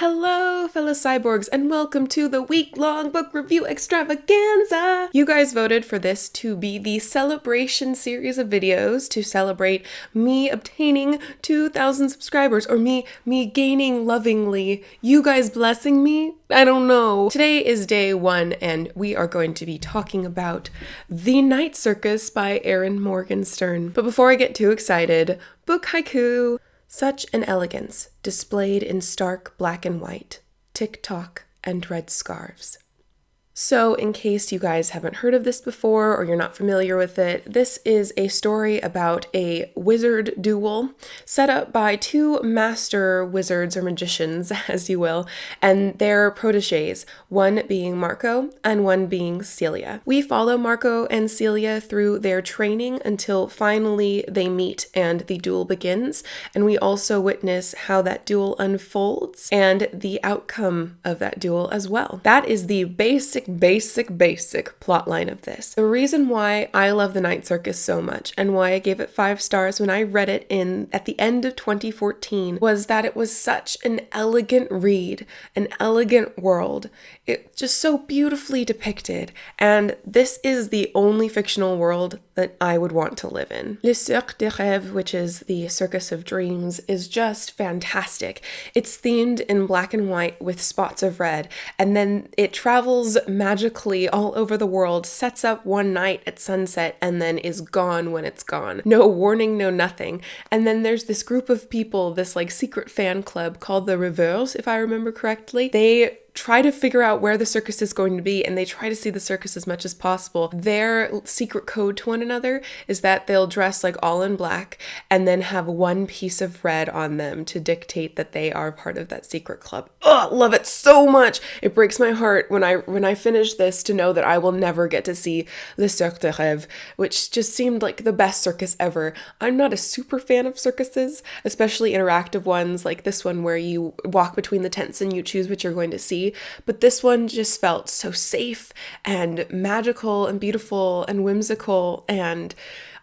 Hello, fellow cyborgs, and welcome to the week-long book review extravaganza! You guys voted for this to be the celebration series of videos to celebrate me obtaining 2,000 subscribers, or me gaining lovingly. You guys blessing me? I don't know. Today is day one, and we are going to be talking about The Night Circus by Erin Morgenstern. But before I get too excited, book haiku. Such an elegance, displayed in stark black and white, tick-tock, and red scarves. So, in case you guys haven't heard of this before or you're not familiar with it, this is a story about a wizard duel set up by two master wizards or magicians, as you will, and their proteges, one being Marco and one being Celia. We follow Marco and Celia through their training until finally they meet and the duel begins, and we also witness how that duel unfolds and the outcome of that duel as well. That is the basic plotline of this. The reason why I love The Night Circus so much and why I gave it 5 stars when I read it at the end of 2014 was that it was such an elegant read, an elegant world. It just so beautifully depicted, and this is the only fictional world that I would want to live in. Le Cirque des Rêves, which is the Circus of Dreams, is just fantastic. It's themed in black and white with spots of red, and then it travels magically all over the world, sets up one night at sunset, and then is gone when it's gone. No warning, no nothing. And then there's this group of people, this like secret fan club called the Rêveurs, if I remember correctly. They try to figure out where the circus is going to be, and they try to see the circus as much as possible. Their secret code to one another is that they'll dress like all in black and then have one piece of red on them to dictate that they are part of that secret club. Oh, love it so much. It breaks my heart when I finish this to know that I will never get to see Le Cirque des Rêves, which just seemed like the best circus ever. I'm not a super fan of circuses, especially interactive ones like this one where you walk between the tents and you choose what you're going to see. But this one just felt so safe and magical and beautiful and whimsical and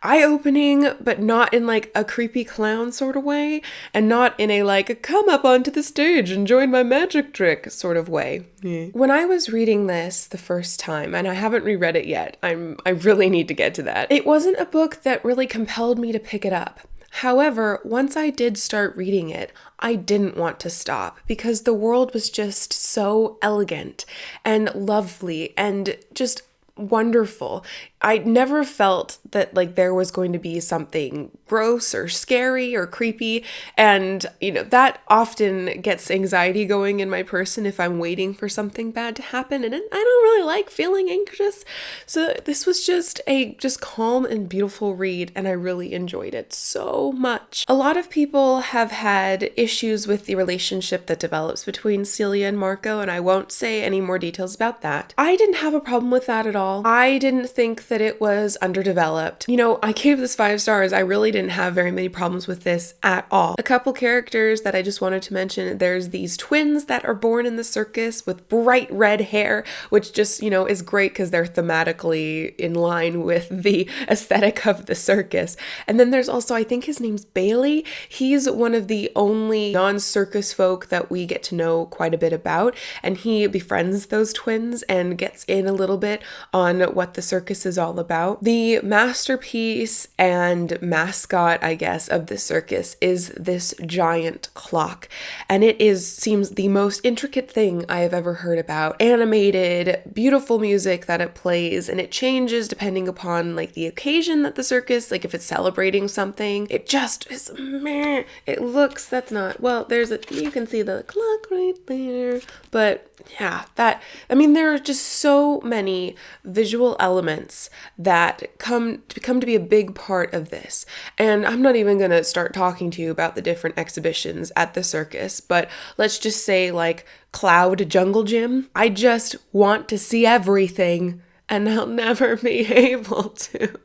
eye-opening, but not in like a creepy clown sort of way, and not in a like come up onto the stage and join my magic trick sort of way. When I was reading this the first time, and I haven't reread it yet, I really need to get to that, it wasn't a book that really compelled me to pick it up. However, once I did start reading it, I didn't want to stop because the world was just so elegant and lovely and just wonderful. I never felt that like there was going to be something gross or scary or creepy, and that often gets anxiety going in my person if I'm waiting for something bad to happen, and I don't really like feeling anxious. So this was just a calm and beautiful read, and I really enjoyed it so much. A lot of people have had issues with the relationship that develops between Celia and Marco, and I won't say any more details about that. I didn't have a problem with that at all. I didn't think that it was underdeveloped. I gave this 5 stars. I really didn't have very many problems with this at all. A couple characters that I just wanted to mention. There's these twins that are born in the circus with bright red hair, which just, is great because they're thematically in line with the aesthetic of the circus. And then there's also, I think his name's Bailey. He's one of the only non-circus folk that we get to know quite a bit about, and he befriends those twins and gets in a little bit on what the circus is all about. The masterpiece and mascot, I guess, of the circus is this giant clock, and it seems the most intricate thing I have ever heard about. Animated, beautiful music that it plays, and it changes depending upon like the occasion that the circus, like if it's celebrating something, it just is meh. It looks, you can see the clock right there, but yeah, there are just so many visual elements that come to be a big part of this. And I'm not even going to start talking to you about the different exhibitions at the circus, but let's just say like Cloud Jungle Gym. I just want to see everything, and I'll never be able to.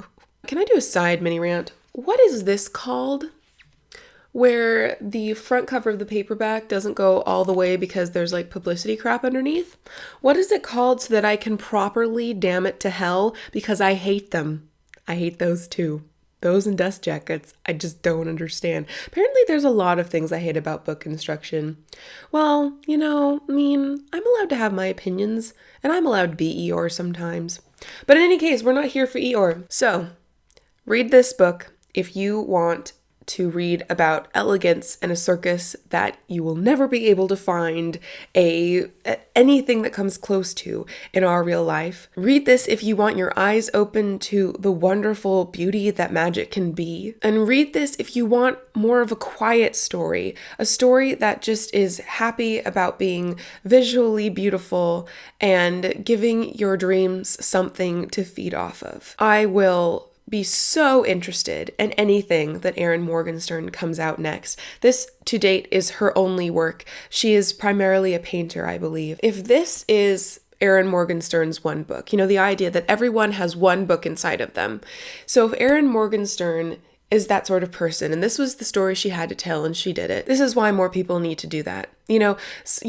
Can I do a side mini rant? What is this called? Where the front cover of the paperback doesn't go all the way because there's like publicity crap underneath. What is it called so that I can properly damn it to hell because I hate them? I hate those too. Those and dust jackets, I just don't understand. Apparently there's a lot of things I hate about book construction. Well, I'm allowed to have my opinions, and I'm allowed to be Eeyore sometimes. But in any case, we're not here for Eeyore. So, read this book if you want to read about elegance and a circus that you will never be able to find anything that comes close to in our real life. Read this if you want your eyes open to the wonderful beauty that magic can be. And read this if you want more of a quiet story, a story that just is happy about being visually beautiful and giving your dreams something to feed off of. I will be so interested in anything that Erin Morgenstern comes out next. This, to date, is her only work. She is primarily a painter, I believe. If this is Erin Morgenstern's one book, the idea that everyone has one book inside of them. So if Erin Morgenstern is that sort of person, and this was the story she had to tell and she did it, this is why more people need to do that. You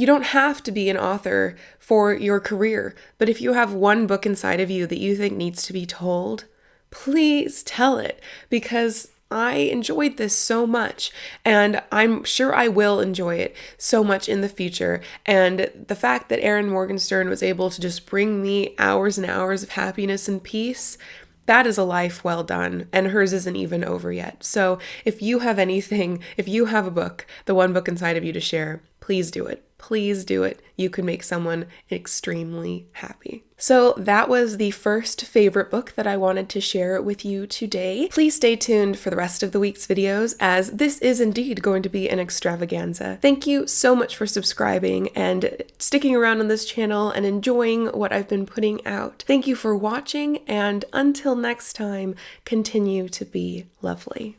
don't have to be an author for your career, but if you have one book inside of you that you think needs to be told, please tell it, because I enjoyed this so much, and I'm sure I will enjoy it so much in the future. And the fact that Erin Morgenstern was able to just bring me hours and hours of happiness and peace, that is a life well done, and hers isn't even over yet. So if you have a book, the one book inside of you to share, please do it. Please do it. You could make someone extremely happy. So that was the first favorite book that I wanted to share with you today. Please stay tuned for the rest of the week's videos, as this is indeed going to be an extravaganza. Thank you so much for subscribing and sticking around on this channel and enjoying what I've been putting out. Thank you for watching, and until next time, continue to be lovely.